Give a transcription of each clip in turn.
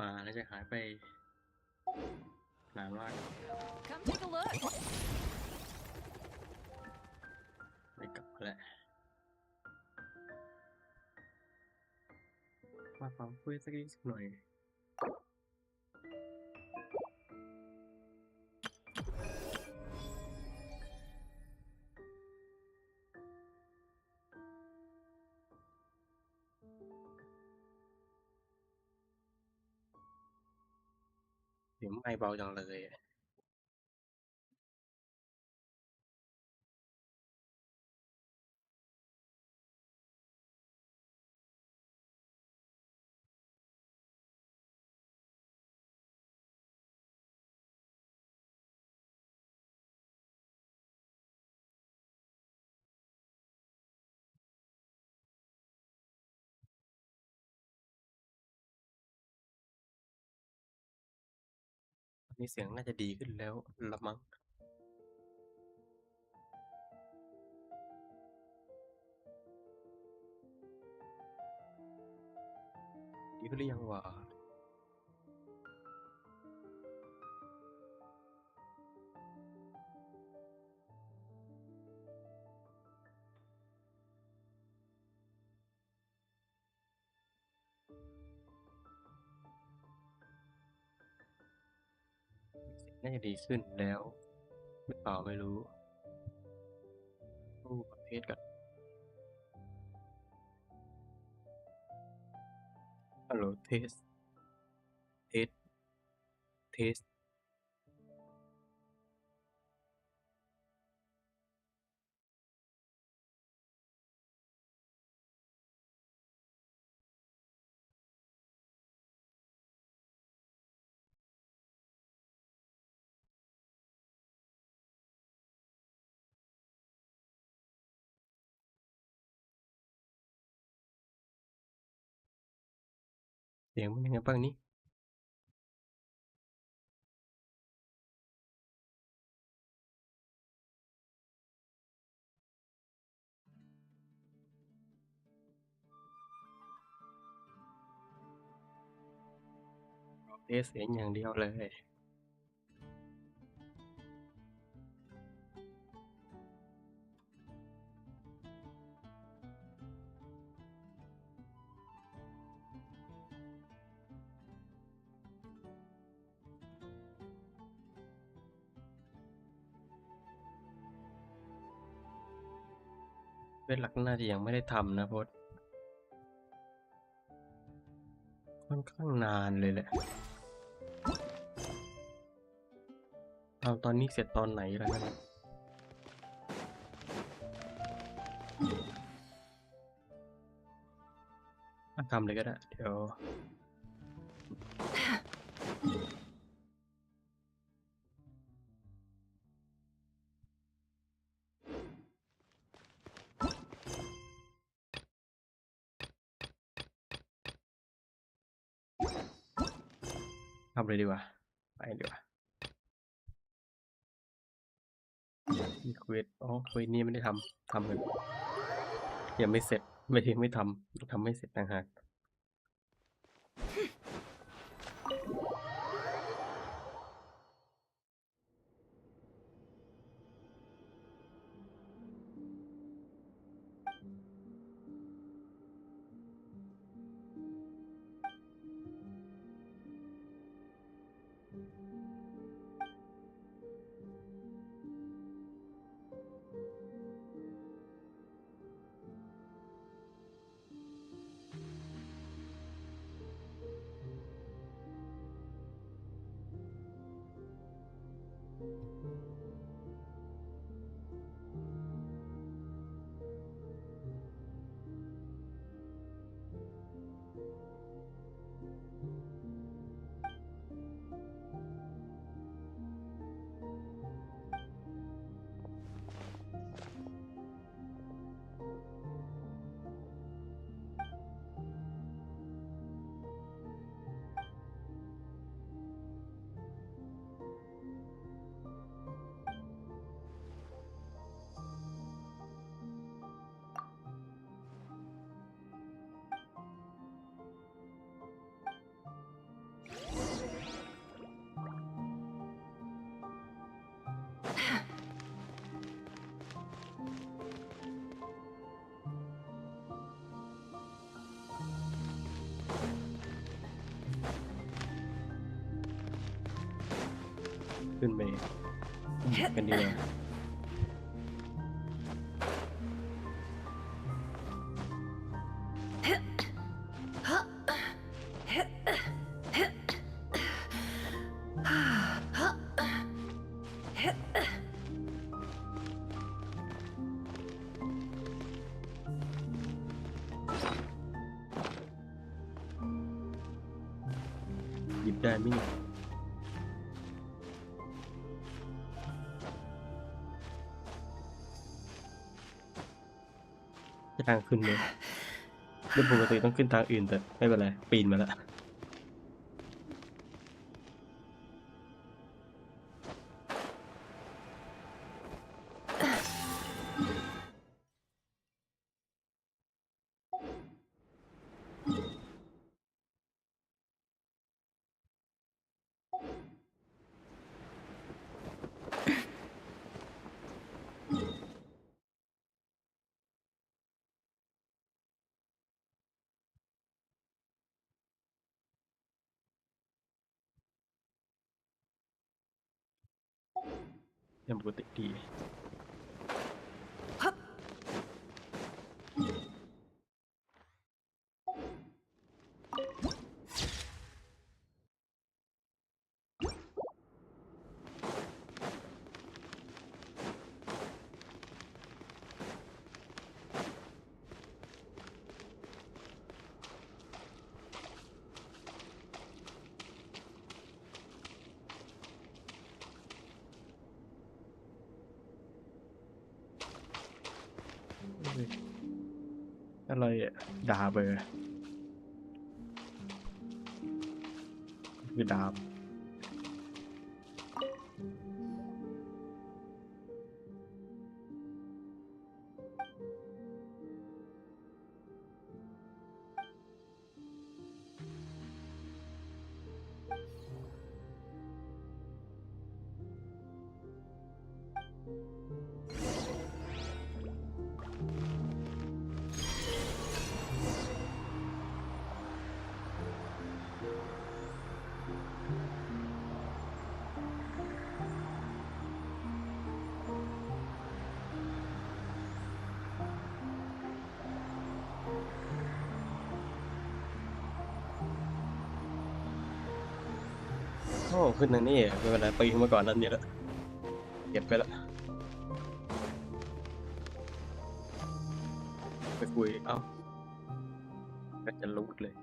มาแล้วจะหายไปนานมาก Come take a look. ไม่กลับมาแล้วมาฟังคุยสักนิดหน่อยเสียงไม่เบาจังเลยตอนนี้เสียงน่าจะดีขึ้นแล้วละมั้งดีขึ้นหรือยังวะเสียงน่าจะดีขึ้นแล้วหรือเปล่าไม่รู้ตู้ประเภทกันฮัลโหลเทสเทสเทสเสียงเป็นยังไงบ้างนี้เทสเสียงอย่างเดียวเลยเป็นหลักน่าจะยังไม่ได้ทำนะเพราะค่อนข้างนานเลยแหละเอาตอนนี้เสร็จตอนไหนแล้วกันทำเลยก็ได้เดี๋ยวทำเลยดีกว่าไปดีกว่ามีเควสเควสนี้ไม่ได้ทำเลยยังไม่เสร็จไม่ถึงไม่ทำไม่เสร็จต่างหาก ขึ้นไปกันดีกว่าหยิบได้ไหมเนี่ยจะทางขึ้นเลยโดยปกติต้องขึ้นทางอื่นแต่ไม่เป็นไรปีนมาแล้วยังปกติดีอะไรอ่ะดาบเบอร์คือดาบโอ้ขึ้นทางนี้ไม่เป็นไรปีนมาก่อนนั้นเดี๋ยวละเก็บไปละไปคุยเอ้าก็จะรูดเลย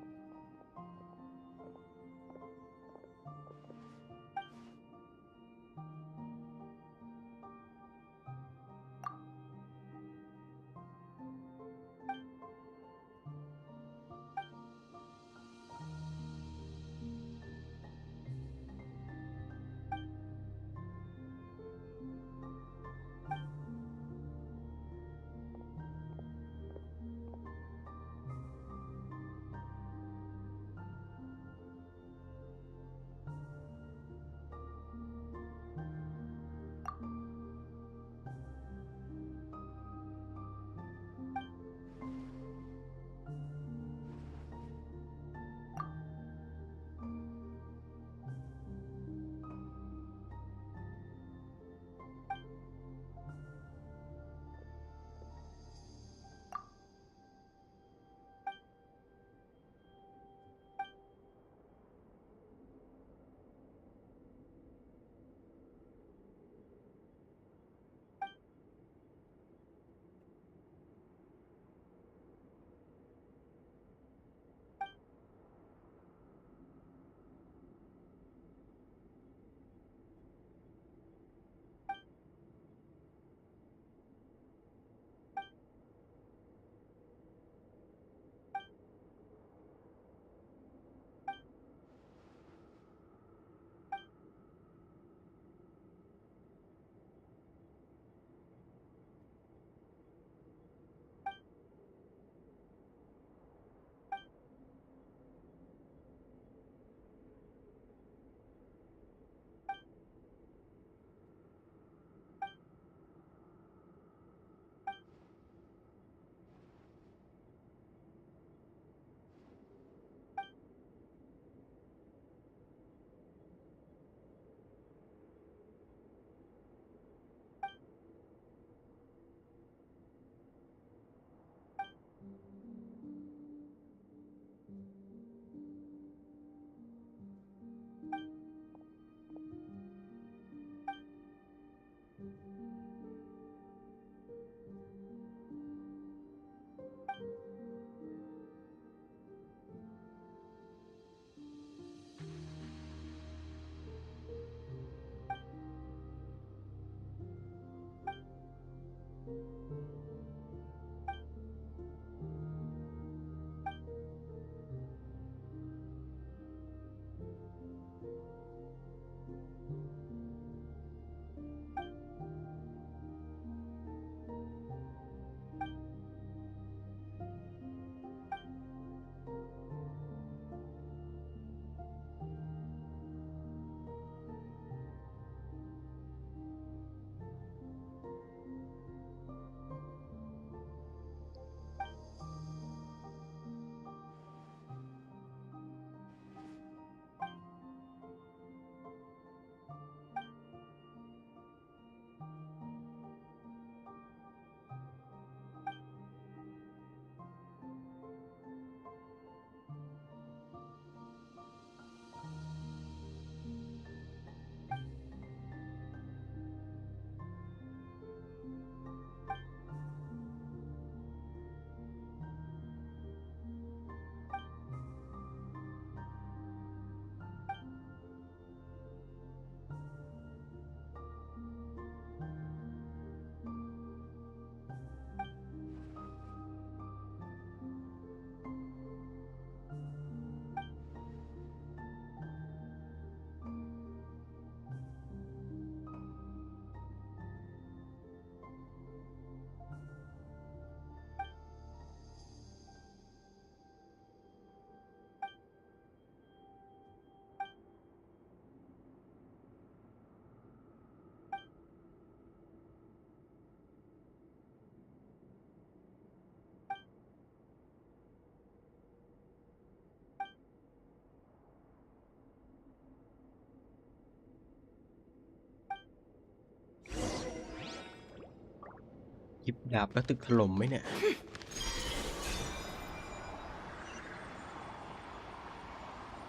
หยิบดาบแล้วตึกถล่มไหมเนี่ย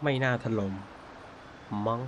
ไม่น่าถล่มมั้ง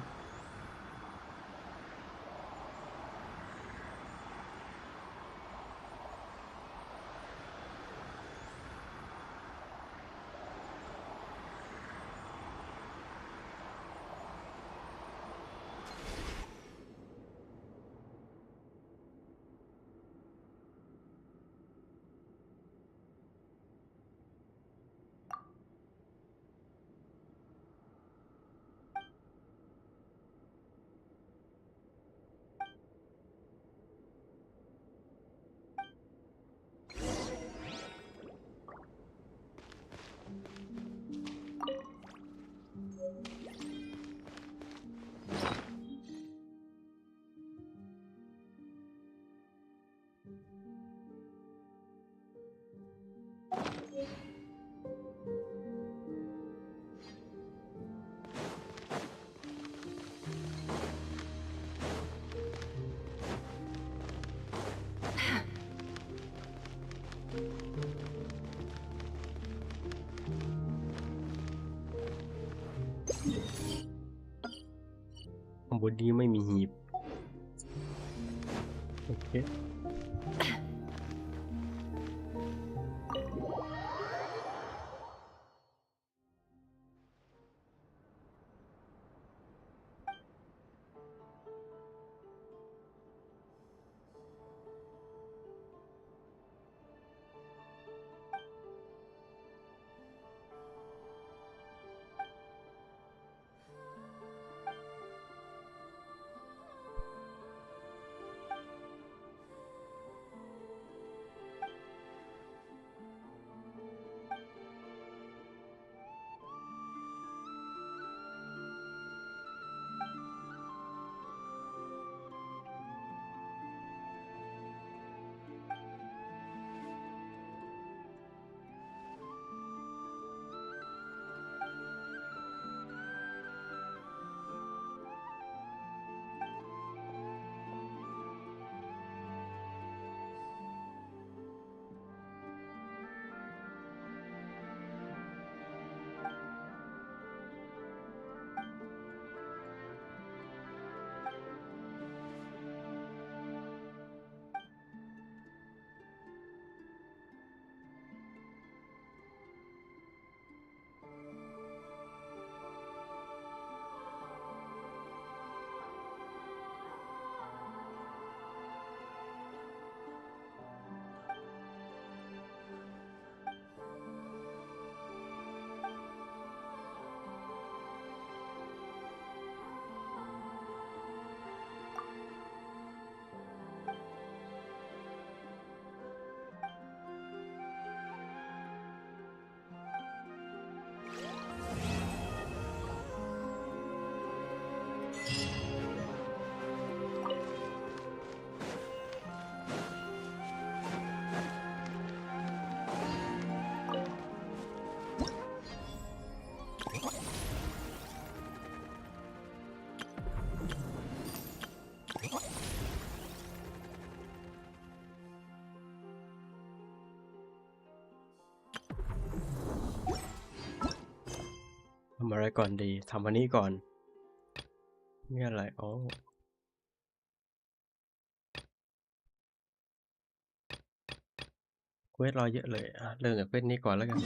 ข้างบนนี้ไม่มีหีบโอเคทำอะไรก่อนดีทำอันนี้ก่อนนี่อะไรอ๋อเควสรอเยอะเลยเริ่มจากเควสนี้ก่อนแล้วกัน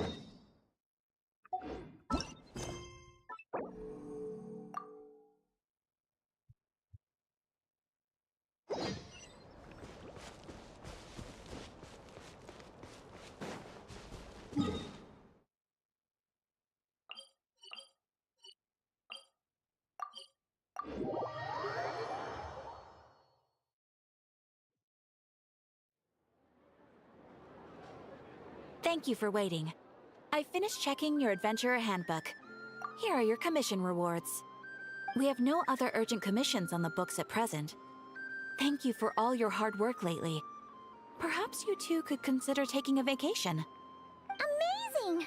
Thank you for waiting. I finished checking your adventurer handbook. Here are your commission rewards. We have no other urgent commissions on the books at present. Thank you for all your hard work lately. Perhaps you two could consider taking a vacation. Amazing!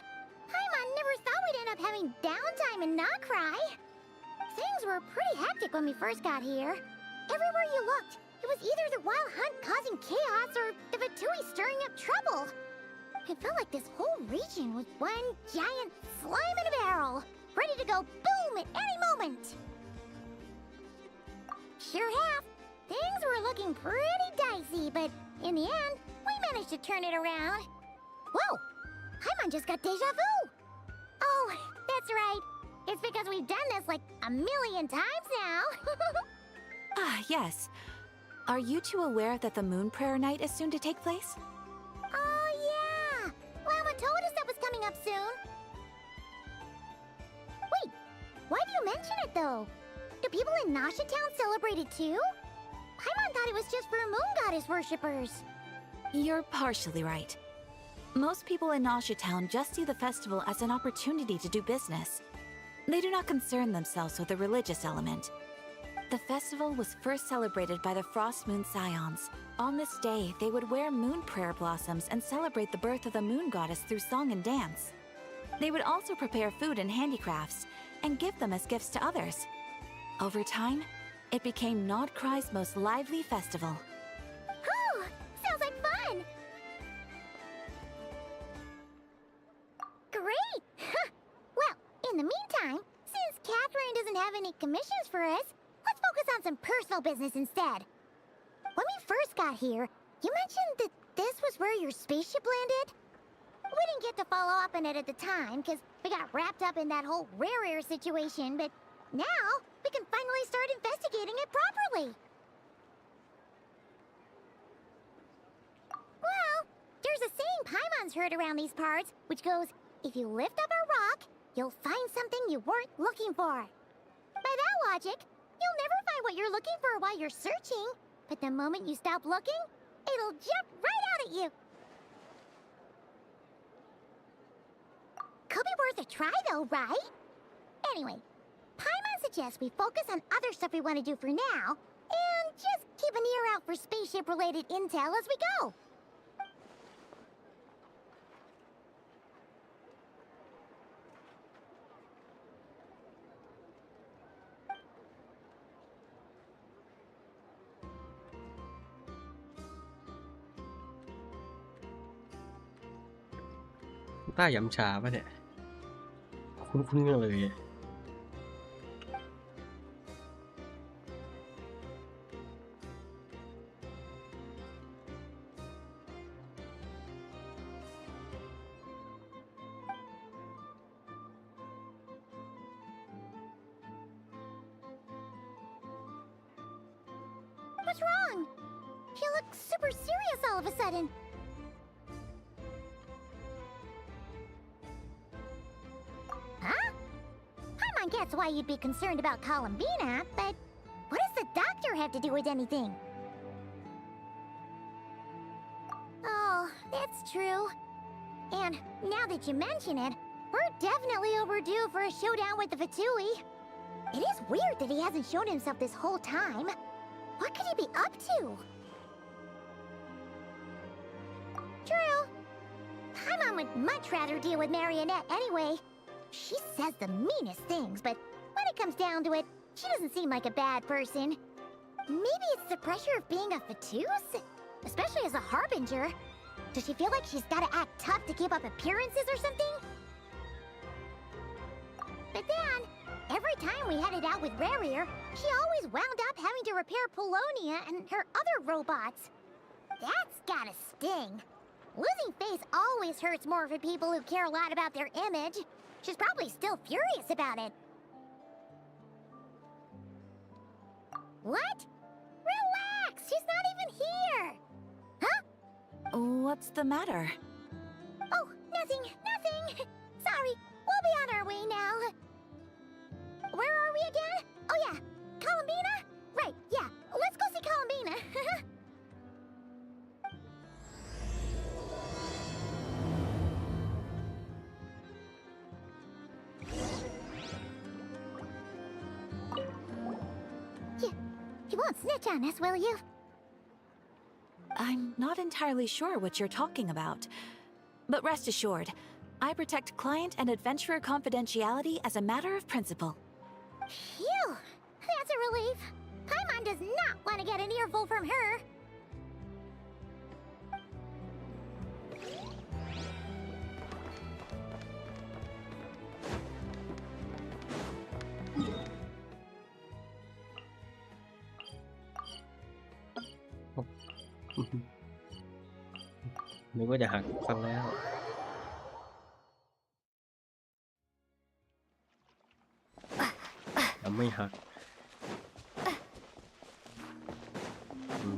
Paimon never thought we'd end up having downtime and not cry. Things were pretty hectic when we first got here. Everywhere you looked, It was either the wild hunt causing chaos or the Fatui stirring up trouble. It felt like this whole region was one giant slime in a barrel, ready to go boom at any moment. Sure have. Things were looking pretty dicey, but in the end, we managed to turn it around. Whoa! Paimon just got deja vu! Oh, that's right. It's because we've done this like a million times now. Yes. Are you two aware that the Moon Prayer Night is soon to take place? Oh, yeah! Lama told us that was coming up soon. Wait, why do you mention it, though? Do people in Nasha Town celebrate it, too? Paimon thought it was just for Moon Goddess worshippers. You're partially right. Most people in Nasha Town just see the festival as an opportunity to do business. They do not concern themselves with the religious element. The festival was first celebrated by the Frost Moon Scions. On this day, they would wear moon prayer blossoms and celebrate the birth of the moon goddess through song and dance. They would also prepare food and handicrafts and give them as gifts to others. Over time, it became Nodcry's most lively festival. Whew! Sounds like fun! Great! Well, in the meantime, since Catherine doesn't have any commissions for us, let's focus on some personal business instead. When we first got here, you mentioned that this was where your spaceship landed? We didn't get to follow up on it at the time, because we got wrapped up in that whole rare situation, but now we can finally start investigating it properly. Well, there's a saying Paimon's heard around these parts, which goes, if you lift up a rock, you'll find something you weren't looking for. By that logic, you'll never find what you're looking for while you're searching, but the moment you stop looking, it'll jump right out at you. Could be worth a try though, right? Anyway, Paimon suggests we focus on other stuff we want to do for now, and just keep an ear out for spaceship-related intel as we go.ต้ายำชาปะเนี่ยคุ้นๆกันเลย What's wrong? You look super serious all of a sudden. Huh? Paimon gets why you'd be concerned about Columbina, but what does the doctor have to do with anything? Oh, that's true. And now that you mention it, we're definitely overdue for a showdown with the Fatui. It is weird that he hasn't shown himself this whole time. What could he be up to? True. Paimon would much rather deal with Marionette anyway. She says the meanest things, but when it comes down to it, she doesn't seem like a bad person. Maybe it's the pressure of being a Fatuse? Especially as a Harbinger. Does she feel like she's gotta act tough to keep up appearances or something? But then, every time we headed out with Rarier, she always wound up having to repair Polonia and her other robots. That's gotta sting. Losing face always hurts more for people who care a lot about their image. She's probably still furious about it. What? Relax! She's not even here! Huh? What's the matter? Oh, nothing. Sorry, we'll be on our way now. Where are we again? Oh yeah, Columbina? Right, yeah, let's go see Columbina. You won't snitch on us, will you? I'm not entirely sure what you're talking about. But rest assured, I protect client and adventurer confidentiality as a matter of principle. Phew, that's a relief. Paimon does not want to get an earful from her. นึกว่าจะหักฟังแล้วยังไม่หัก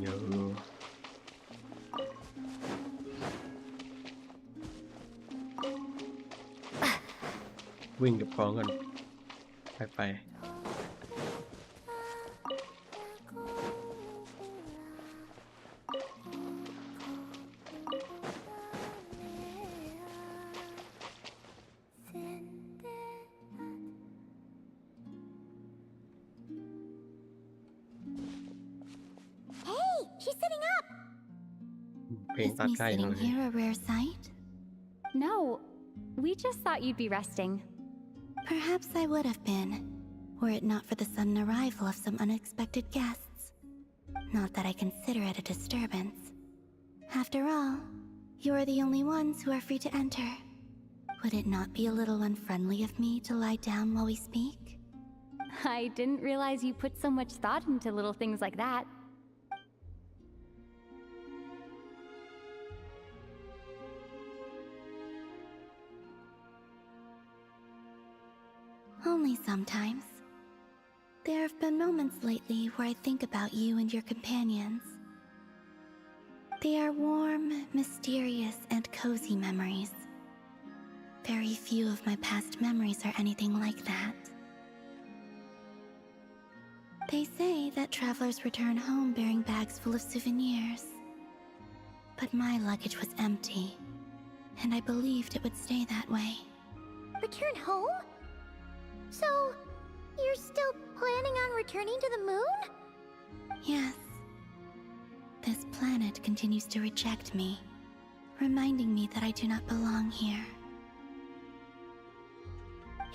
เยอะวิ่งกับของกันไป Hey, she's sitting up. เพลง Is ตัด me ใกล้จัง sitting เลย here a rare sight? No, we just thought you'd be resting. Perhaps I would have been, were it not for the sudden arrival of some unexpected guests. Not that I consider it a disturbance. After all, you are the only ones who are free to enter. Would it not be a little unfriendly of me to lie down while we speak? I didn't realize you put so much thought into little things like that. Only sometimes. There have been moments lately where I think about you and your companions. They are warm, mysterious, and cozy memories. Very few of my past memories are anything like that. They say that travelers return home bearing bags full of souvenirs. But my luggage was empty, and I believed it would stay that way. Return home? So, you're still planning on returning to the moon? Yes. This planet continues to reject me, reminding me that I do not belong here.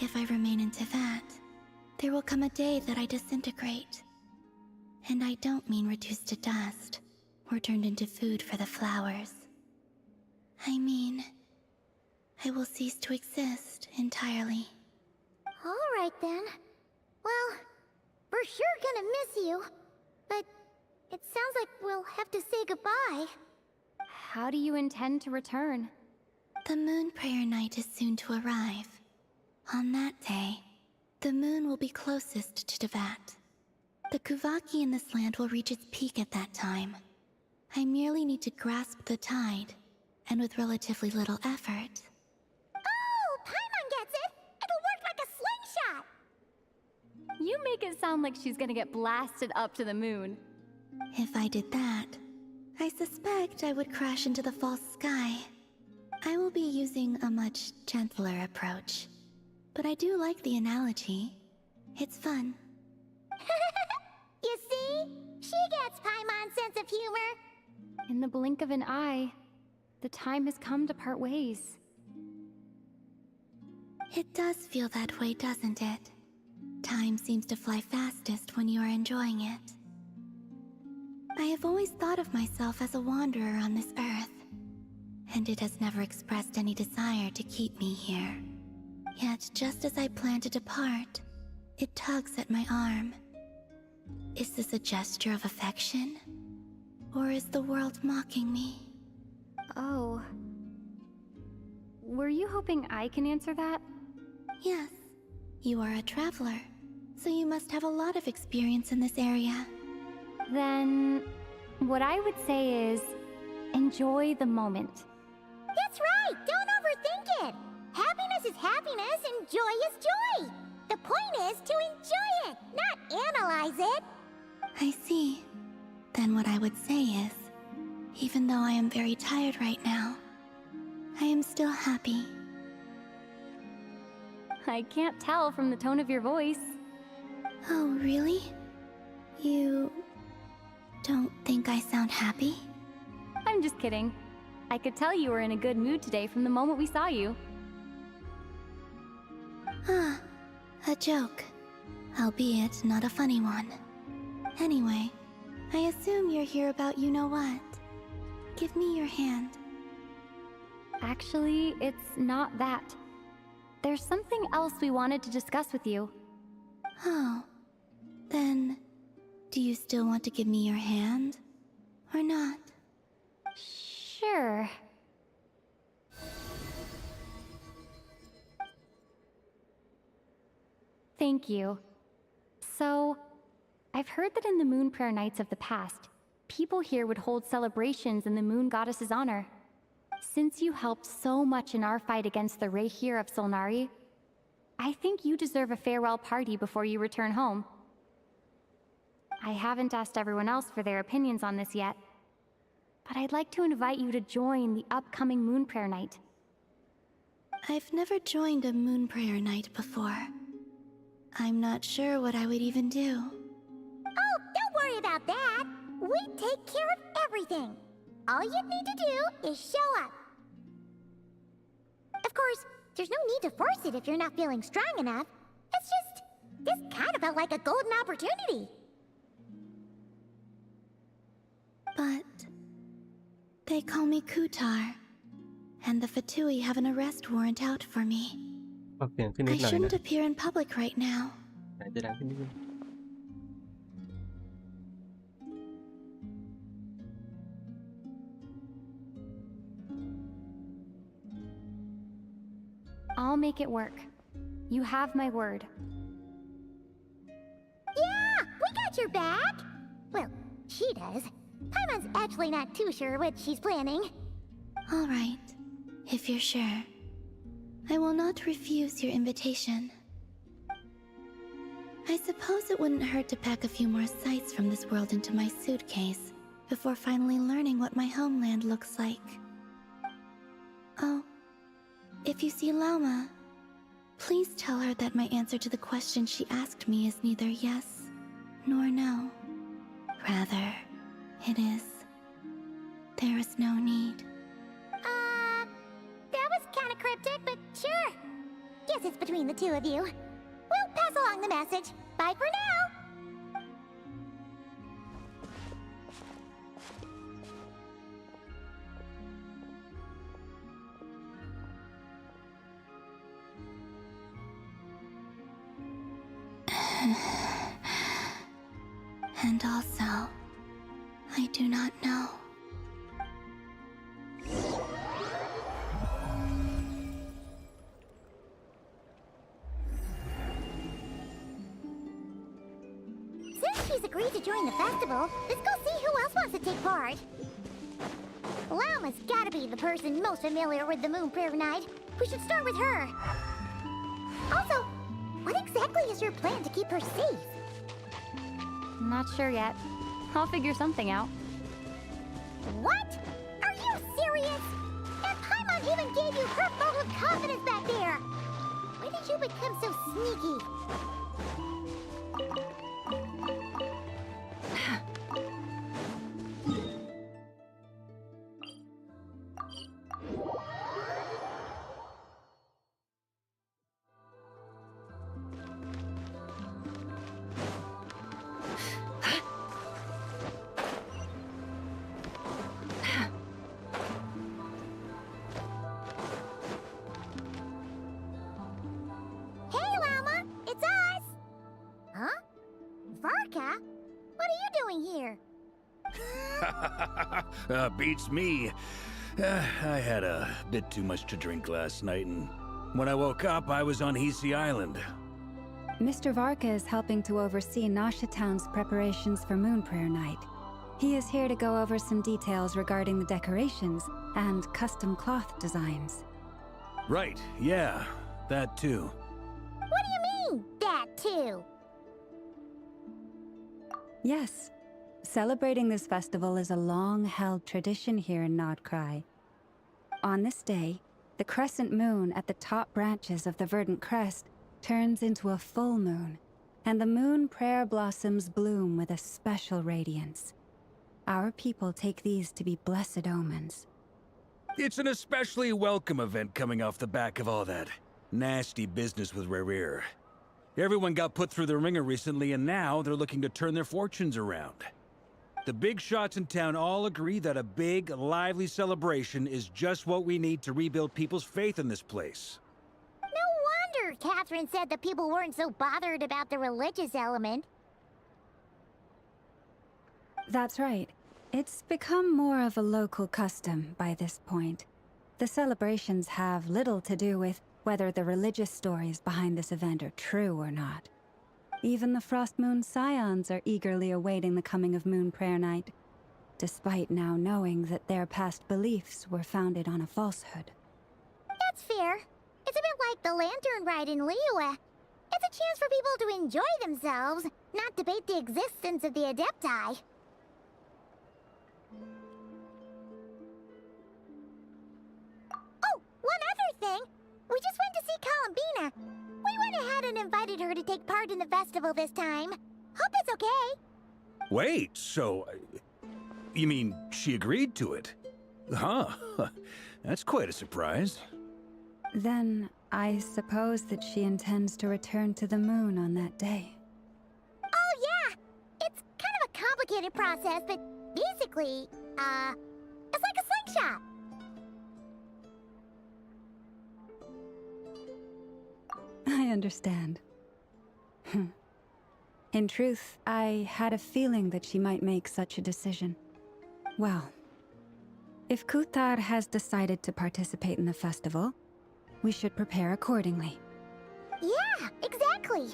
If I remain into that, there will come a day that I disintegrate. And I don't mean reduced to dust, or turned into food for the flowers. I mean, I will cease to exist entirely. Alright then. Well, we're sure gonna miss you. But it sounds like we'll have to say goodbye. How do you intend to return? The moon prayer night is soon to arrive. On that day, the moon will be closest to Devat. The Kuvaki in this land will reach its peak at that time. I merely need to grasp the tide, and with relatively little effort. Oh, Paimon gets it! It'll work like a slingshot! You make it sound like she's gonna get blasted up to the moon. If I did that, I suspect I would crash into the false sky. I will be using a much gentler approach. But I do like the analogy. It's fun. You see? She gets Paimon's sense of humor. In the blink of an eye, the time has come to part ways. It does feel that way, doesn't it? Time seems to fly fastest when you are enjoying it. I have always thought of myself as a wanderer on this earth, and it has never expressed any desire to keep me here. Yet, just as I plan to depart, it tugs at my arm. Is this a gesture of affection? Or is the world mocking me? Oh. Were you hoping I can answer that? Yes. You are a traveler, so you must have a lot of experience in this area. Then, what I would say is, enjoy the moment. That's right! Don't overthink it! Happiness is happiness and joy is joy! The point is to enjoy it, not analyze it! I see. Then what I would say is, even though I am very tired right now, I am still happy. I can't tell from the tone of your voice. Oh, really? You don't think I sound happy? I'm just kidding. I could tell you were in a good mood today from the moment we saw you. Ah, a joke. Albeit not a funny one. Anyway, I assume you're here about you-know-what. Give me your hand. Actually, it's not that. There's something else we wanted to discuss with you. Oh. Then, do you still want to give me your hand? Or not? Sure. Thank you. So, I've heard that in the Moon Prayer Nights of the past, people here would hold celebrations in the Moon Goddess's honor. Since you helped so much in our fight against the Rehir of Solnari, I think you deserve a farewell party before you return home. I haven't asked everyone else for their opinions on this yet, but I'd like to invite you to join the upcoming Moon Prayer Night. I've never joined a Moon Prayer Night before. I'm not sure what I would even do. Oh, don't worry about that. We take care of everything. All you need to do is show up. Of course, there's no need to force it if you're not feeling strong enough. It's just, this kind of felt like a golden opportunity. But they call me Kutar, and the Fatui have an arrest warrant out for me. ปรับเสียงขึ้นนิ I ดหน่อย shouldn't นะ appear in public right now. ไหนจะดังขึ้นนิดนึง I'll make it work. You have my word. Yeah, we got your back. Well, she does. Paimon's actually not too sure what she's planning. All right, if you're sure. I will not refuse your invitation. I suppose it wouldn't hurt to pack a few more sights from this world into my suitcase before finally learning what my homeland looks like. Oh, if you see Lauma, please tell her that my answer to the question she asked me is neither yes nor no. Rather, it is, there is no need. That was kind of cryptic, but sure. Guess it's between the two of you. We'll pass along the message. Bye for now. And also, I do not know. Since she's agreed to join the festival, let's go see who else wants to take part. Lauma's gotta be the person most familiar with the Moon Prayer Night. We should start with her. Also, what exactly is your plan to keep her safe? Not sure yet. I'll figure something out. What? Are you serious? And Paimon even gave you her vote of confidence back there. When did you become so sneaky? Hey, Llama, it's us! Huh? Varka? What are you doing here? Beats me. I had a bit too much to drink last night, and when I woke up, I was on Hisi Island. Mr. Varka is helping to oversee Nasha Town's preparations for Moon Prayer Night. He is here to go over some details regarding the decorations and custom cloth designs. Right, yeah, that too. What do you mean, that too? Yes, celebrating this festival is a long-held tradition here in Nodcry. On this day, the crescent moon at the top branches of the verdant crest turns into a full moon, and the moon prayer blossoms bloom with a special radiance. Our people take these to be blessed omens. It's an especially welcome event coming off the back of all that nasty business with Rerir. Everyone got put through the ringer recently, and now they're looking to turn their fortunes around. The big shots in town all agree that a big, lively celebration is just what we need to rebuild people's faith in this place. No wonder Catherine said that people weren't so bothered about the religious element. That's right. It's become more of a local custom by this point. The celebrations have little to do with whether the religious stories behind this event are true or not. Even the Frost Moon Scions are eagerly awaiting the coming of Moon Prayer Night, despite now knowing that their past beliefs were founded on a falsehood. That's fair. It's a bit like the lantern ride in Liyue. It's a chance for people to enjoy themselves, not debate the existence of the Adepti. Oh, one other thing! We just went to see Columbina. We went ahead and invited her to take part in the festival this time. Hope it's okay. Wait, so... you mean she agreed to it? Huh. That's quite a surprise. Then, I suppose that she intends to return to the moon on that day. Oh, yeah! It's kind of a complicated process, but basically, it's like a slingshot. I understand. In truth, I had a feeling that she might make such a decision. Well, if Kutar has decided to participate in the festival, we should prepare accordingly. Yeah, exactly.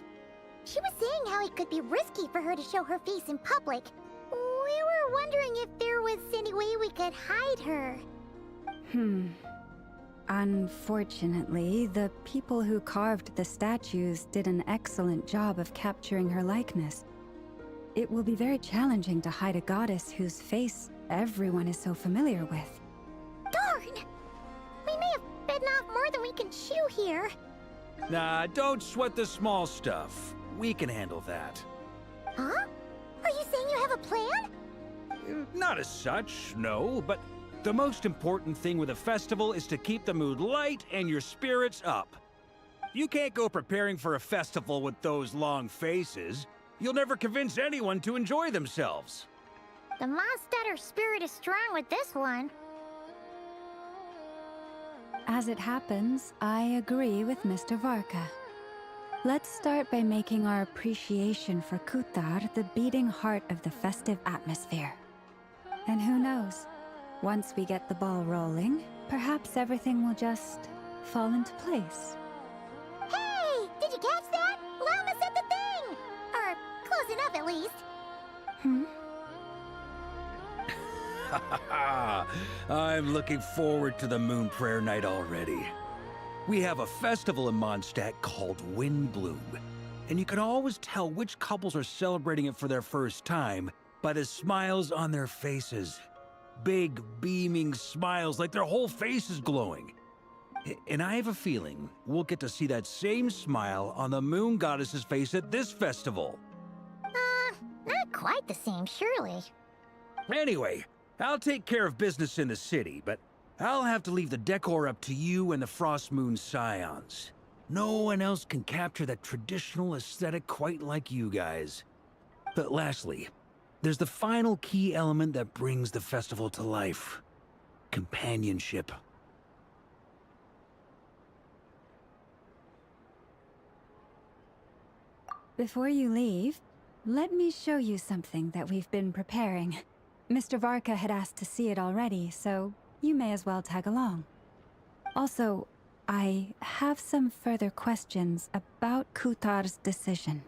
She was saying how it could be risky for her to show her face in public. We were wondering if there was any way we could hide her. Unfortunately, the people who carved the statues did an excellent job of capturing her likeness. It will be very challenging to hide a goddess whose face everyone is so familiar with. Darn! We may have bitten off more than we can chew here. Nah, don't sweat the small stuff. We can handle that. Huh? Are you saying you have a plan? Not as such, no, but the most important thing with a festival is to keep the mood light and your spirits up. You can't go preparing for a festival with those long faces. You'll never convince anyone to enjoy themselves. The Mondstatter spirit is strong with this one. As it happens, I agree with Mr. Varka. Let's start by making our appreciation for Kutar the beating heart of the festive atmosphere. And who knows? Once we get the ball rolling, perhaps everything will just fall into place. Hey! Did you catch that? Lama said the thing! Or close enough, at least. I'm looking forward to the Moon Prayer Night already. We have a festival in Mondstadt called Windbloom, and you can always tell which couples are celebrating it for their first time by the smiles on their faces. Big, beaming smiles like their whole face is glowing. And I have a feeling we'll get to see that same smile on the Moon Goddess's face at this festival. Not quite the same, surely. Anyway, I'll take care of business in the city, but I'll have to leave the decor up to you and the Frost Moon Scions. No one else can capture that traditional aesthetic quite like you guys. But lastly, there's the final key element that brings the festival to life. Companionship. Before you leave, let me show you something that we've been preparing. Mr. Varka had asked to see it already, so you may as well tag along. Also, I have some further questions about Kutar's decision.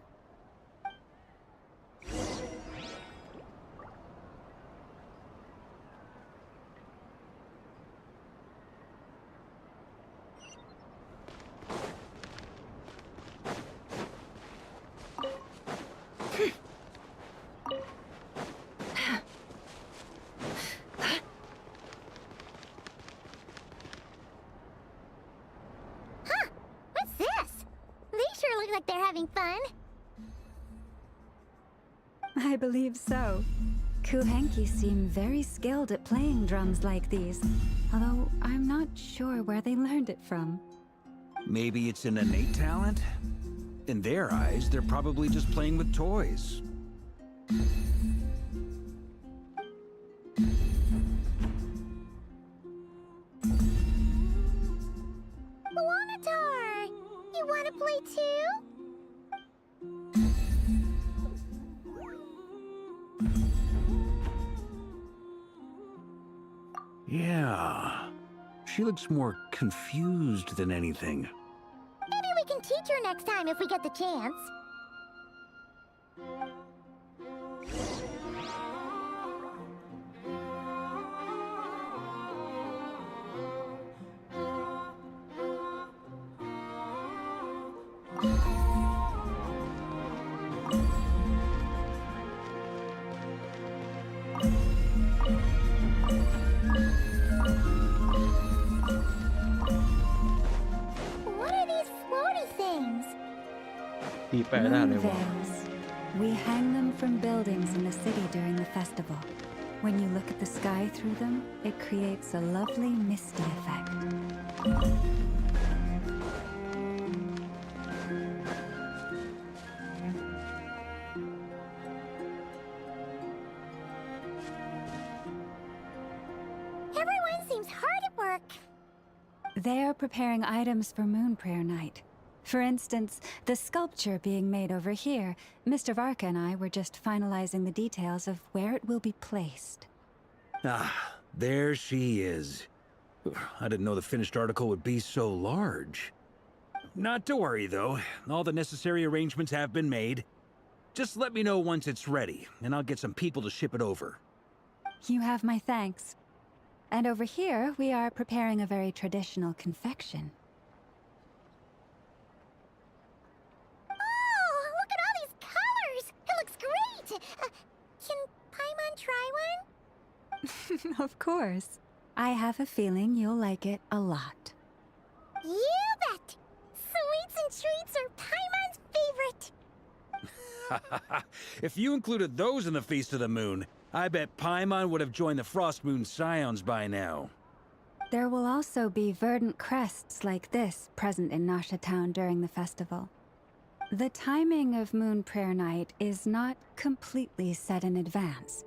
What's this? They sure look like they're having fun. I believe so. Kuhenki seem very skilled at playing drums like these, although I'm not sure where they learned it from. Maybe it's an innate talent? In their eyes, they're probably just playing with toys. Wanatar! You wanna play too? Yeah. She looks more confused than anything. Maybe we can teach her next time if we get the chance. What are these floaty things? ตีแปะได้เล Moon ยวะ veils. We hang them from buildings in the city during the festival. When you look at the sky through them, it creates a lovely misty effect. Everyone seems hard at work. They are preparing items for Moon Prayer Night. For instance, the sculpture being made over here, Mr. Varka and I were just finalizing the details of where it will be placed. Ah, there she is. I didn't know the finished article would be so large. Not to worry, though. All the necessary arrangements have been made. Just let me know once it's ready, and I'll get some people to ship it over. You have my thanks. And over here, we are preparing a very traditional confection. Oh, look at all these colors! It looks great! Can Paimon try one? Of course. I have a feeling you'll like it a lot. You bet! Sweets and treats are Paimon's favorite! If you included those in the Feast of the Moon, I bet Paimon would have joined the Frost Moon Scions by now. There will also be verdant crests like this present in Nasha Town during the festival. The timing of Moon Prayer Night is not completely set in advance.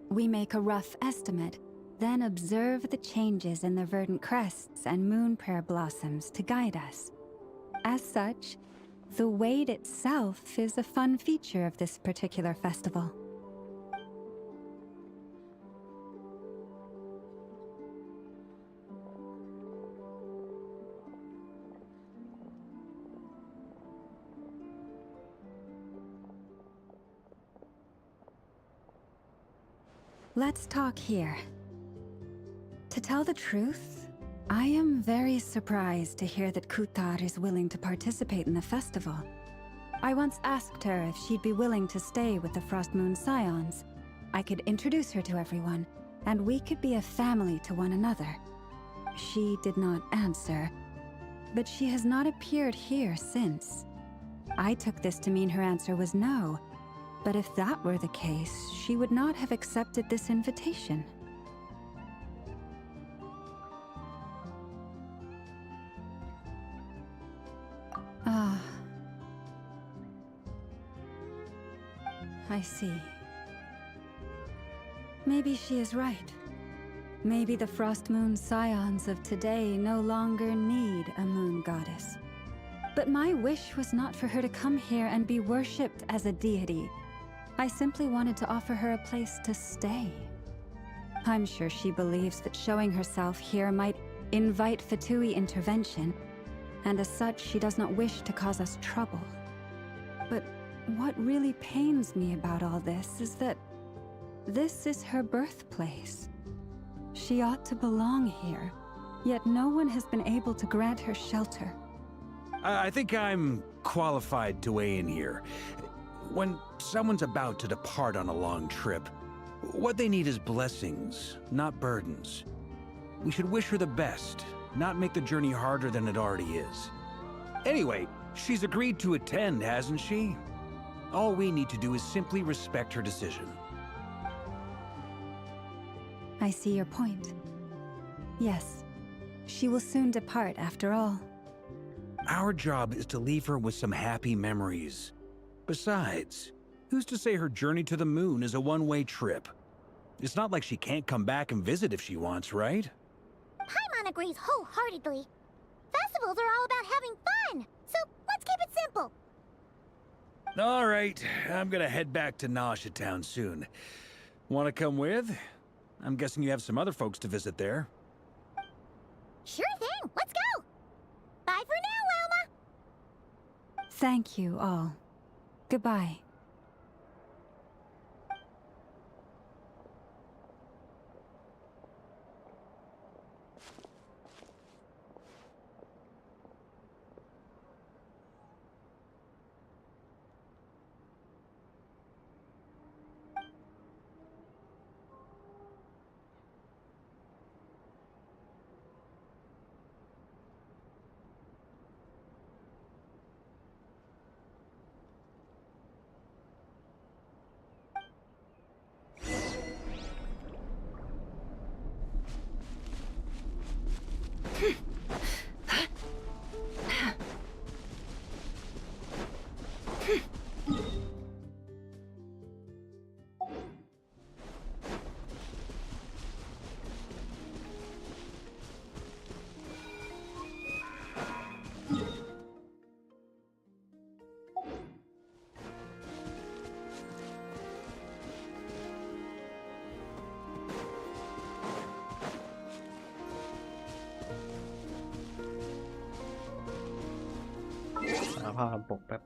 We make a rough estimate, then observe the changes in the verdant crests and moon prayer blossoms to guide us. As such, the wait itself is a fun feature of this particular festival. Let's talk here. To tell the truth, I am very surprised to hear that Kutar is willing to participate in the festival. I once asked her if she'd be willing to stay with the Frost Moon Scions. I could introduce her to everyone, and we could be a family to one another. She did not answer, but she has not appeared here since. I took this to mean her answer was no, but if that were the case, she would not have accepted this invitation. I see. Maybe she is right. Maybe the Frost Moon Scions of today no longer need a moon goddess. But my wish was not for her to come here and be worshipped as a deity. I simply wanted to offer her a place to stay. I'm sure she believes that showing herself here might invite Fatui intervention, and as such, she does not wish to cause us trouble. But what really pains me about all this is that this is her birthplace. She ought to belong here, yet no one has been able to grant her shelter. I think I'm qualified to weigh in here. When someone's about to depart on a long trip, what they need is blessings, not burdens. We should wish her the best, not make the journey harder than it already is. Anyway, she's agreed to attend, hasn't she? All we need to do is simply respect her decision. I see your point. Yes, she will soon depart after all. Our job is to leave her with some happy memories. Besides, who's to say her journey to the moon is a one-way trip? It's not like she can't come back and visit if she wants, right? Paimon agrees wholeheartedly. Festivals are all about having fun, so let's keep it simple. All right, I'm gonna head back to Nasha Town soon. Want to come with? I'm guessing you have some other folks to visit there. Sure thing, let's go. Bye for now, Wilma. Thank you all. Goodbye. หาภาพทำปกแป๊บ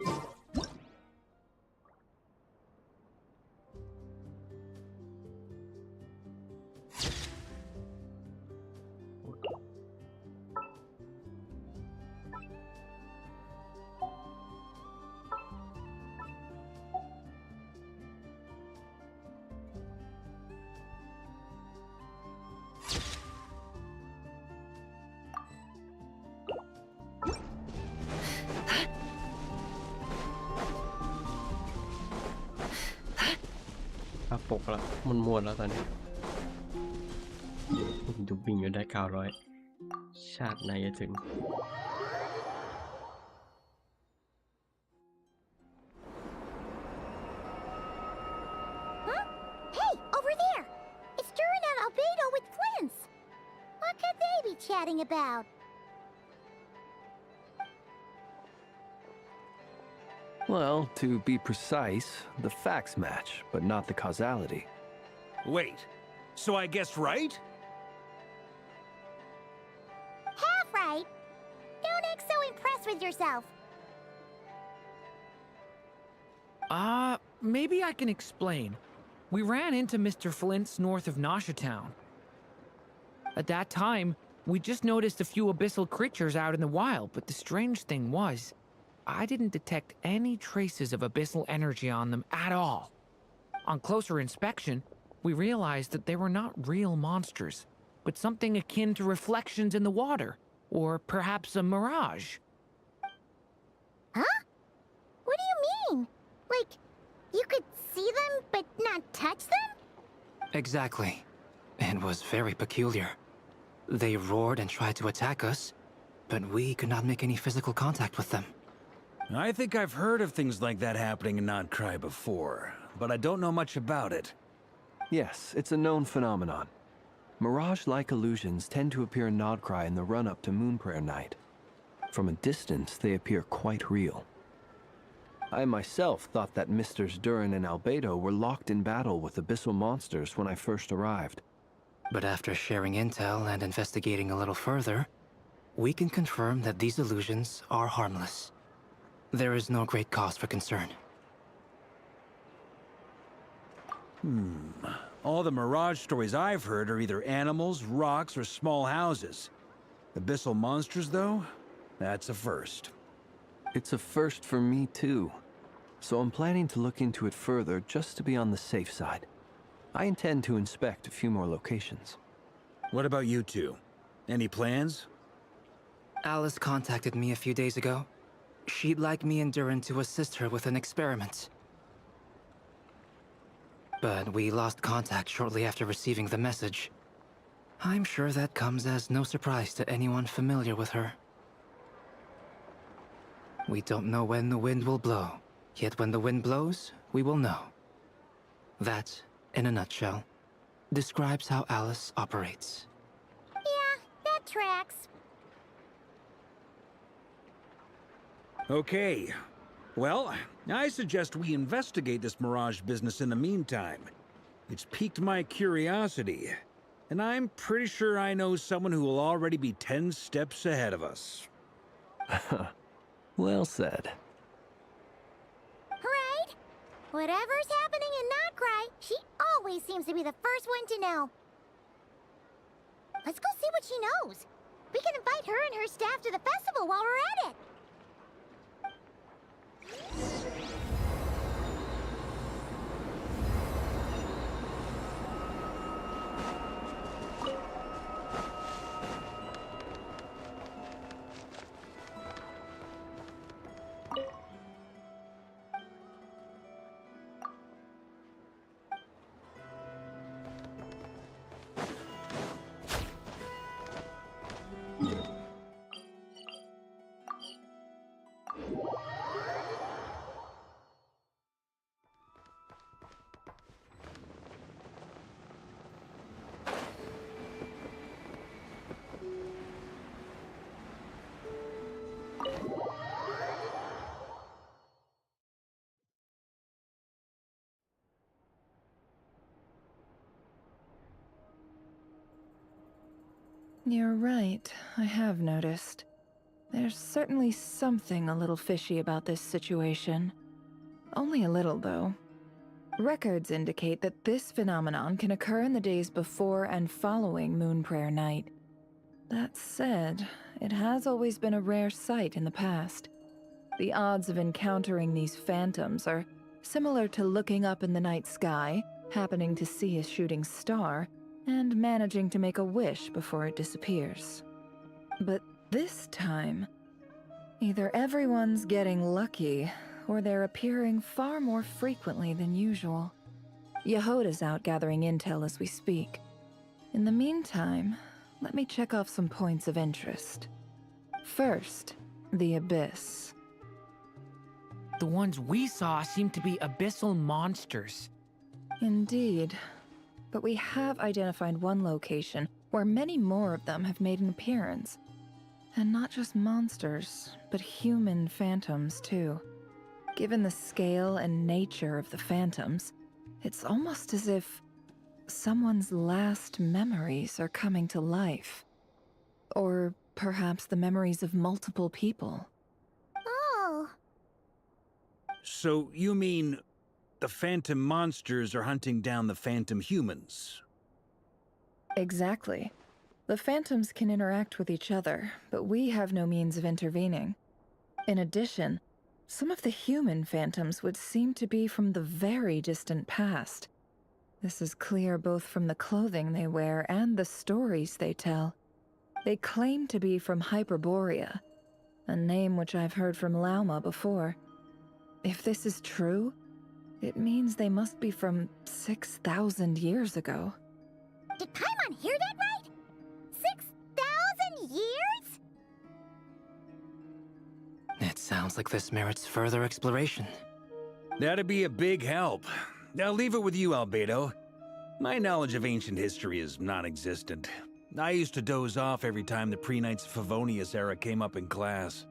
ภาพปกแล้วมันมวนแล้วตอนนี้ดูบิงอยู่ได้900ชาติไหนจะถึง Huh? Hey, over there! It's Durin and Albedo with Flints! What could they be chatting about? Well, to be precise, the facts match, but not the causality. Wait, so I guessed right? Half right. Don't act so impressed with yourself. Maybe I can explain. We ran into Mr. Flint's north of Nasha Town. At that time, we just noticed a few abyssal creatures out in the wild, but the strange thing was, I didn't detect any traces of abyssal energy on them at all. On closer inspection, we realized that they were not real monsters, but something akin to reflections in the water, or perhaps a mirage. Huh? What do you mean? Like, you could see them but not touch them? Exactly. It was very peculiar. They roared and tried to attack us, but we could not make any physical contact with them. I think I've heard of things like that happening in Not Cry before, but I don't know much about it. Yes, it's a known phenomenon. Mirage-like illusions tend to appear in Nodcry in the run-up to Moon Prayer Night. From a distance, they appear quite real. I myself thought that Misters Durin and Albedo were locked in battle with abyssal monsters when I first arrived. But after sharing intel and investigating a little further, we can confirm that these illusions are harmless. There is no great cause for concern. All the Mirage stories I've heard are either animals, rocks, or small houses. Abyssal monsters, though? That's a first. It's a first for me, too. So I'm planning to look into it further just to be on the safe side. I intend to inspect a few more locations. What about you two? Any plans? Alice contacted me a few days ago. She'd like me and Durin to assist her with an experiment. But we lost contact shortly after receiving the message. I'm sure that comes as no surprise to anyone familiar with her. We don't know when the wind will blow, yet when the wind blows, we will know. That, in a nutshell, describes how Alice operates. Yeah, that tracks. Okay. Well, I suggest we investigate this Mirage business in the meantime. It's piqued my curiosity, and I'm pretty sure I know someone who will already be 10 steps ahead of us. Well said. Right? Whatever's happening in Notcry, she always seems to be the first one to know. Let's go see what she knows. We can invite her and her staff to the festival while we're at it. You're right, I have noticed. There's certainly something a little fishy about this situation. Only a little, though. Records indicate that this phenomenon can occur in the days before and following Moon Prayer Night. That said, it has always been a rare sight in the past. The odds of encountering these phantoms are similar to looking up in the night sky, happening to see a shooting star, and managing to make a wish before it disappears. But this time, either everyone's getting lucky, or they're appearing far more frequently than usual. Yehoda's out gathering intel as we speak. In the meantime, let me check off some points of interest. First, the Abyss. The ones we saw seem to be abyssal monsters. Indeed. But we have identified one location where many more of them have made an appearance. And not just monsters, but human phantoms too. Given the scale and nature of the phantoms, it's almost as if someone's last memories are coming to life. Or perhaps the memories of multiple people. Oh. So you mean the phantom monsters are hunting down the phantom humans? Exactly. The phantoms can interact with each other, but we have no means of intervening. In addition, some of the human phantoms would seem to be from the very distant past. This is clear both from the clothing they wear and the stories they tell. They claim to be from Hyperborea, a name which I've heard from Lauma before. If this is true, it means they must be from 6,000 years ago. Did Paimon hear that right? 6,000 years? It sounds like this merits further exploration. That'd be a big help. I'll leave it with you, Albedo. My knowledge of ancient history is non-existent. I used to doze off every time the pre-Knights Favonius era came up in class.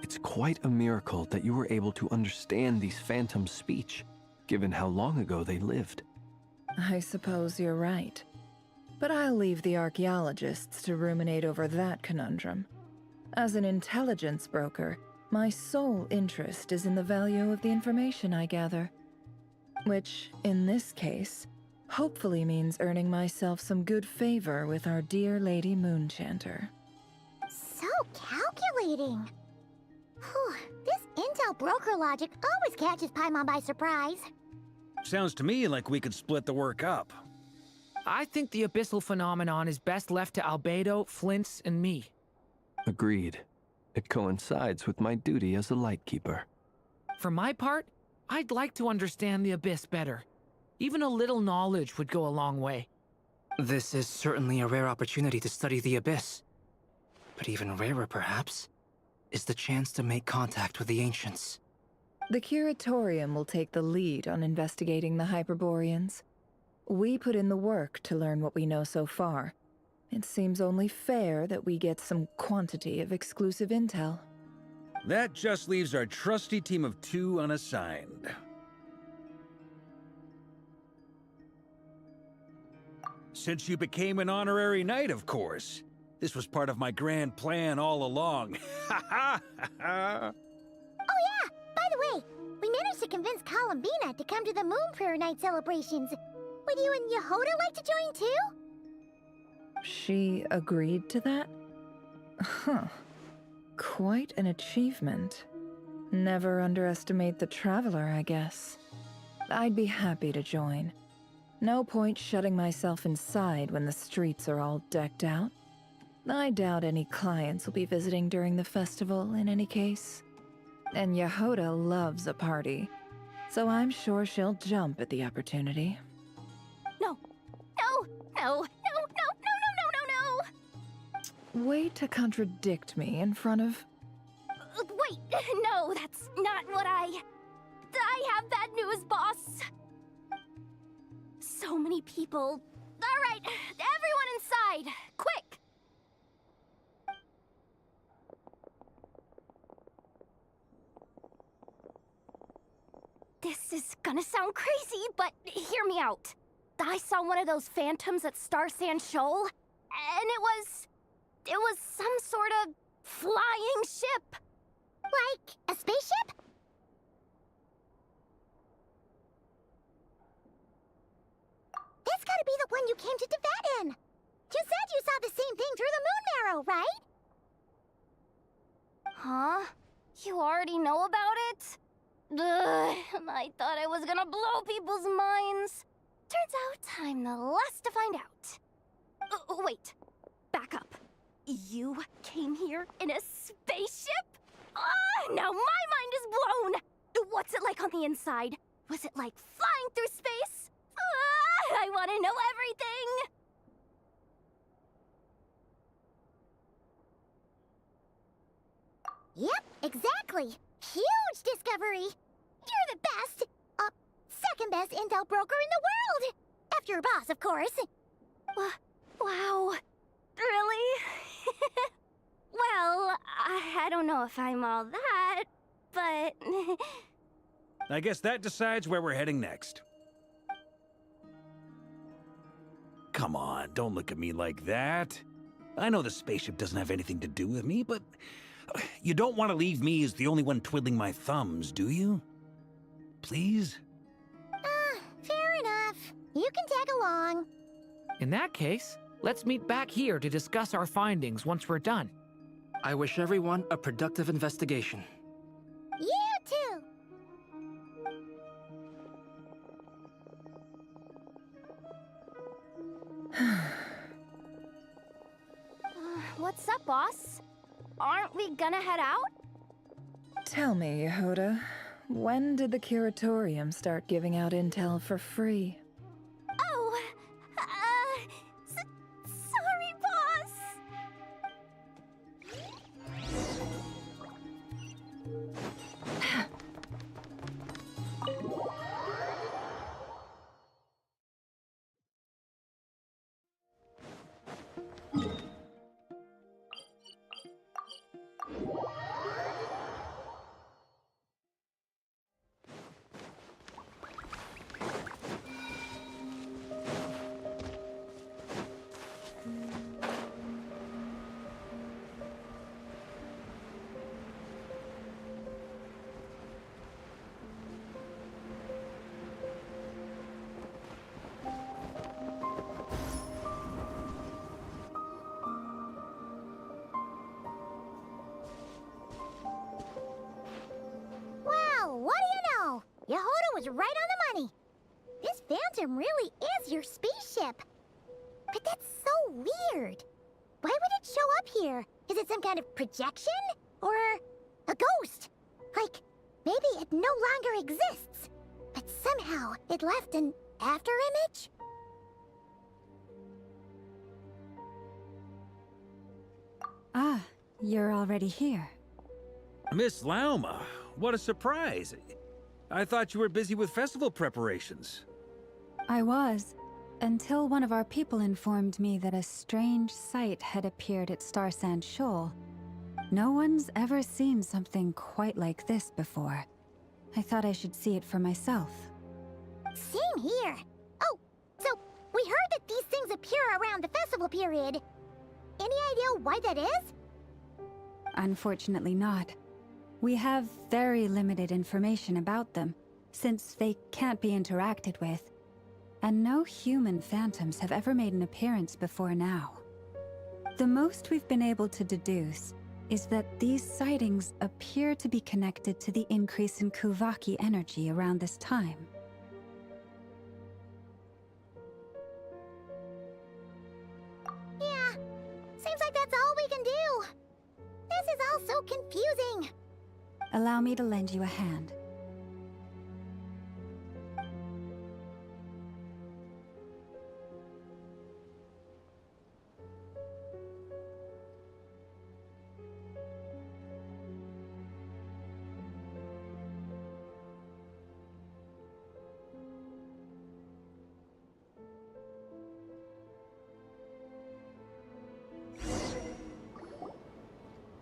It's quite a miracle that you were able to understand these phantoms' speech, given how long ago they lived. I suppose you're right. But I'll leave the archaeologists to ruminate over that conundrum. As an intelligence broker, my sole interest is in the value of the information I gather. Which, in this case, hopefully means earning myself some good favor with our dear Lady Moonchanter. So calculating. Whew, this intel broker logic always catches Paimon by surprise. Sounds to me like we could split the work up. I think the abyssal phenomenon is best left to Albedo, Flints, and me. Agreed. It coincides with my duty as a lightkeeper. For my part, I'd like to understand the Abyss better. Even a little knowledge would go a long way. This is certainly a rare opportunity to study the Abyss. But even rarer, perhaps, is the chance to make contact with the ancients. The Curatorium will take the lead on investigating the Hyperboreans. We put in the work to learn what we know so far. It seems only fair that we get some quantity of exclusive intel. That just leaves our trusty team of 2 unassigned. Since you became an honorary knight, of course. This was part of my grand plan all along. Ha ha ha! Oh yeah! By the way, we managed to convince Columbina to come to the Moon Prayer Night celebrations. Would you and Yehoda like to join too? She agreed to that? Huh. Quite an achievement. Never underestimate the traveler, I guess. I'd be happy to join. No point shutting myself inside when the streets are all decked out. I doubt any clients will be visiting during the festival in any case. And Yehoda loves a party, so I'm sure she'll jump at the opportunity. No. No. No. No. No. No. No. No. No. No. Way to contradict me in front of... Wait. No, that's not what I have bad news, boss. So many people. All right, everyone inside. Quick. This is gonna sound crazy, but hear me out. I saw one of those phantoms at Star Sand Shoal, and it was some sort of flying ship. Like a spaceship? That's gotta be the one you came to Tibet in. You said you saw the same thing through the moon marrow, right? Huh? You already know about it? Ugh, I thought I was gonna blow people's minds. Turns out I'm the last to find out. Wait. Back up. You came here in a spaceship? Now my mind is blown! What's it like on the inside? Was it like flying through space? I want to know everything! Yep, exactly. Huge discovery. You're the best, second best intel broker in the world. After your boss, of course. Wow. Really? Well, I don't know if I'm all that, but... I guess that decides where we're heading next. Come on, don't look at me like that. I know the spaceship doesn't have anything to do with me, but you don't want to leave me as the only one twiddling my thumbs, do you? Please? Fair enough. You can tag along. In that case, let's meet back here to discuss our findings once we're done. I wish everyone a productive investigation. You too. What's up, boss? Aren't we gonna head out? Tell me, Yehoda, when did the Curatorium start giving out intel for free? Oh, sorry, boss. Wow, what do you know? Yehoda was right on the money. This phantom really is your spaceship. But that's so weird. Why would it show up here? Is it some kind of projection? Or a ghost? Like, maybe it no longer exists, but somehow it left an afterimage? Ah, you're already here. Miss Lauma, what a surprise. I thought you were busy with festival preparations. I was, until one of our people informed me that a strange sight had appeared at Star Sand Shoal. No one's ever seen something quite like this before. I thought I should see it for myself. Same here. Oh, so we heard that these things appear around the festival period. Any idea why that is? Unfortunately not. We have very limited information about them, since they can't be interacted with. And no human phantoms have ever made an appearance before now. The most we've been able to deduce is that these sightings appear to be connected to the increase in Kuvaki energy around this time. Yeah, seems like that's all we can do. This is all so confusing. Allow me to lend you a hand.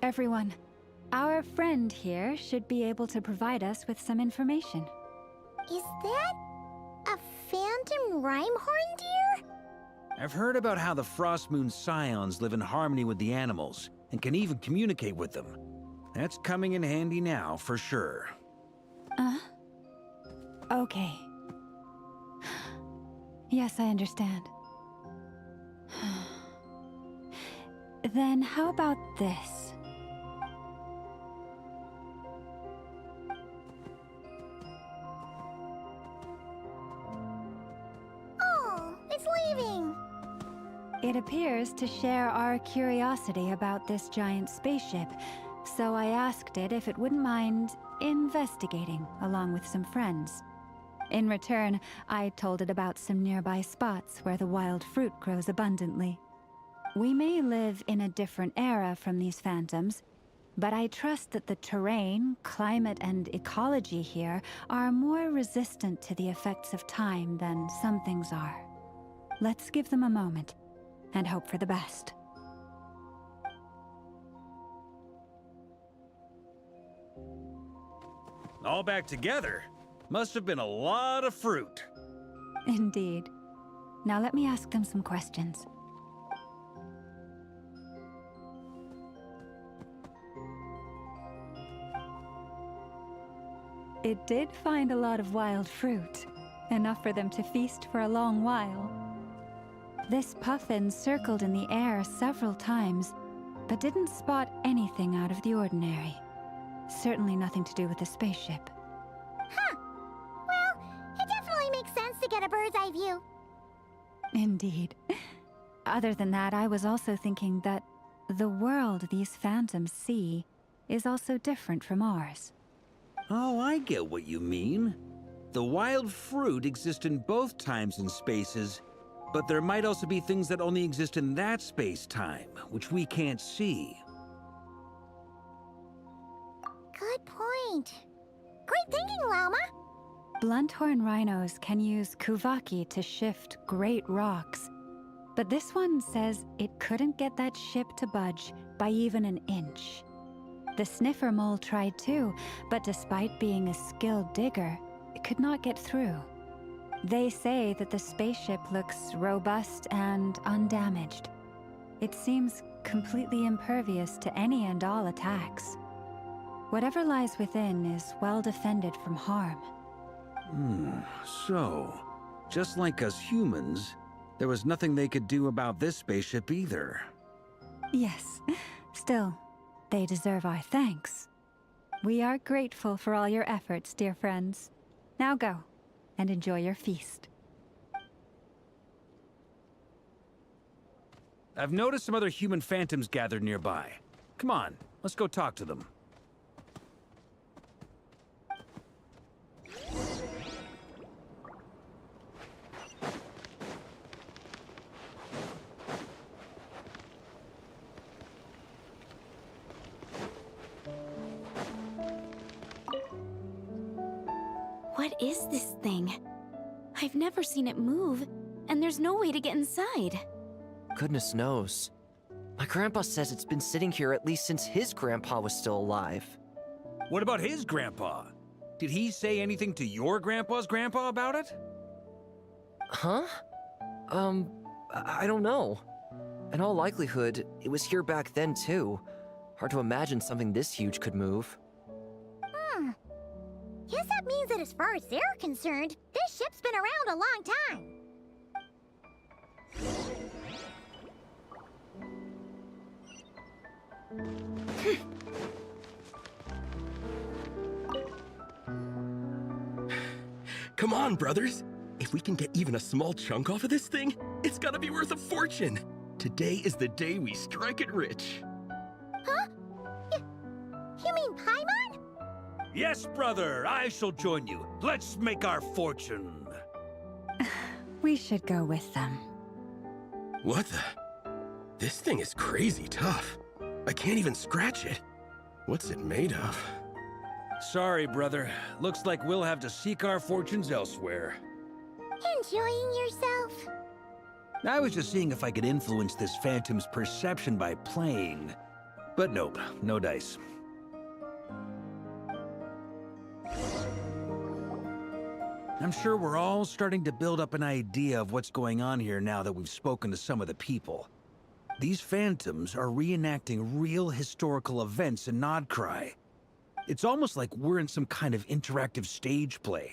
Everyone, our friend here should be able to provide us with some information. Is that a phantom rhymehorn deer? I've heard about how the Frost Moon Scions live in harmony with the animals and can even communicate with them. That's coming in handy now, for sure. Okay. Yes, I understand. Then how about this? Oh, it's leaving. It appears to share our curiosity about this giant spaceship, so I asked it if it wouldn't mind investigating along with some friends. In return, I told it about some nearby spots where the wild fruit grows abundantly. We may live in a different era from these phantoms, but I trust that the terrain, climate, and ecology here are more resistant to the effects of time than some things are. Let's give them a moment and hope for the best. All back together? Must have been a lot of fruit. Indeed. Now let me ask them some questions. It did find a lot of wild fruit, enough for them to feast for a long while. This puffin circled in the air several times, but didn't spot anything out of the ordinary. Certainly nothing to do with the spaceship. Huh. Well, it definitely makes sense to get a bird's eye view. Indeed. Other than that, I was also thinking that the world these phantoms see is also different from ours. Oh, I get what you mean. The wild fruit exist in both times and spaces, but there might also be things that only exist in that space-time, which we can't see. Good point. Great thinking, Lauma. Blunthorn rhinos can use Kuvaki to shift great rocks, but this one says it couldn't get that ship to budge by even an inch. The sniffer mole tried too, but despite being a skilled digger, it could not get through. They say that the spaceship looks robust and undamaged. It seems completely impervious to any and all attacks. Whatever lies within is well defended from harm. So, just like us humans, there was nothing they could do about this spaceship either. Yes, still, they deserve our thanks. We are grateful for all your efforts, dear friends. Now go, and enjoy your feast. I've noticed some other human phantoms gathered nearby. Come on, let's go talk to them. What is this thing? I've never seen it move, and there's no way to get inside. Goodness knows. My grandpa says it's been sitting here at least since his grandpa was still alive. What about his grandpa? Did he say anything to your grandpa's grandpa about it? Huh? I don't know. In all likelihood, it was here back then too. Hard to imagine something this huge could move. Guess that means that as far as they're concerned, this ship's been around a long time. Come on, brothers. If we can get even a small chunk off of this thing, it's gotta be worth a fortune. Today is the day we strike it rich. Huh? You mean Paimon? Yes, brother, I shall join you. Let's make our fortune. We should go with them. What the? This thing is crazy tough. I can't even scratch it. What's it made of? Sorry, brother. Looks like we'll have to seek our fortunes elsewhere. Enjoying yourself? I was just seeing if I could influence this phantom's perception by playing. But nope, no dice. I'm sure we're all starting to build up an idea of what's going on here now that we've spoken to some of the people. These phantoms are reenacting real historical events in Nodcry. It's almost like we're in some kind of interactive stage play.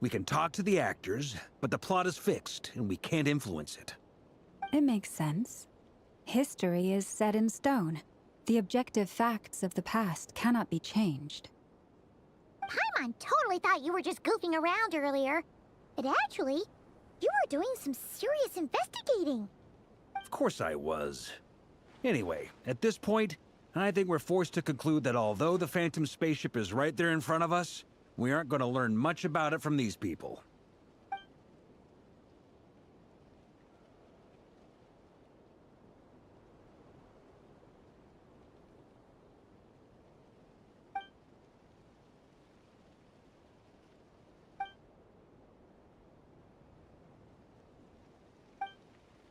We can talk to the actors, but the plot is fixed, and we can't influence it. It makes sense. History is set in stone. The objective facts of the past cannot be changed. Paimon totally thought you were just goofing around earlier. But actually, you were doing some serious investigating. Of course I was. Anyway, at this point, I think we're forced to conclude that although the Phantom spaceship is right there in front of us, we aren't going to learn much about it from these people.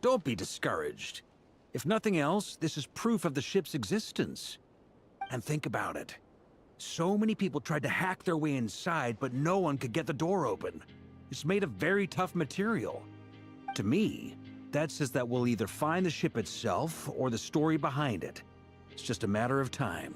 Don't be discouraged. If nothing else, this is proof of the ship's existence. And think about it. So many people tried to hack their way inside, but no one could get the door open. It's made of very tough material. To me, that says that we'll either find the ship itself or the story behind it. It's just a matter of time.